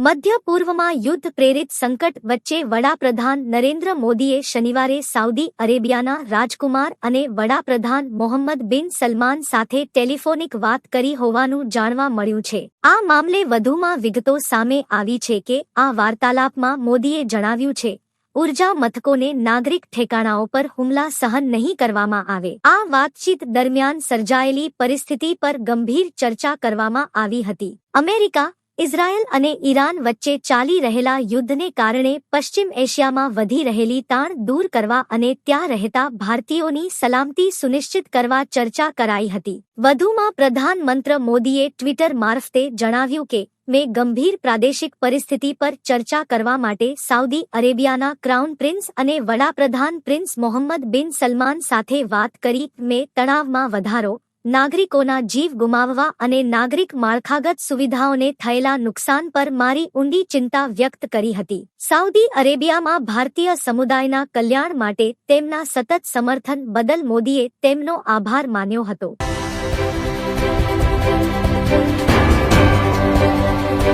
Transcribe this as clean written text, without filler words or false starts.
મધ્ય પૂર્વમાં યુદ્ધ પ્રેરિત સંકટ વચ્ચે વડાપ્રધાન નરેન્દ્ર મોદીએ શનિવારે સાઉદી અરેબિયાના રાજકુમાર અને વડાપ્રધાન મોહમ્મદ બિન સલમાન સાથે ટેલિફોનિક વાત કરી હોવાનું જાણવા મળ્યું છે. આ મામલે વધુમાં વિગતો સામે આવી છે કે આ વાર્તાલાપમાં મોદીએ જણાવ્યું છે, ઉર્જા મથકોને નાગરિક ઠેકાણાઓ પર હુમલા સહન નહીં કરવામાં આવે. આ વાતચીત દરમિયાન સર્જાયેલી પરિસ્થિતિ પર ગંભીર ચર્ચા કરવામાં આવી હતી. અમેરિકા, ઇઝરાયલ અને ઈરાન વચ્ચે ચાલી રહેલા યુદ્ધને કારણે પશ્ચિમ એશિયામાં વધી રહેલી તાણ દૂર કરવા અને ત્યાં રહેતા ભારતીયોની સલામતી સુનિશ્ચિત કરવા ચર્ચા કરાઈ હતી. વધુમાં પ્રધાનમંત્રી મોદીએ ટ્વિટર મારફતે જણાવ્યું કે મેં ગંભીર પ્રાદેશિક પરિસ્થિતિ પર ચર્ચા કરવા માટે સાઉદી અરેબિયાના ક્રાઉન પ્રિન્સ અને વડાપ્રધાન પ્રિન્સ મોહમ્મદ બિન સલમાન સાથે વાત કરી. મેં તણાવમાં વધારો, નાગરિકોના જીવ ગુમાવવા અને નાગરિક માળખાગત સુવિધાઓને થયેલા નુકસાન પર મારી ઊંડી ચિંતા વ્યક્ત કરી હતી. સાઉદી અરેબિયામાં ભારતીય સમુદાયના કલ્યાણ માટે તેમના સતત સમર્થન બદલ મોદીએ તેમનો આભાર માન્યો હતો.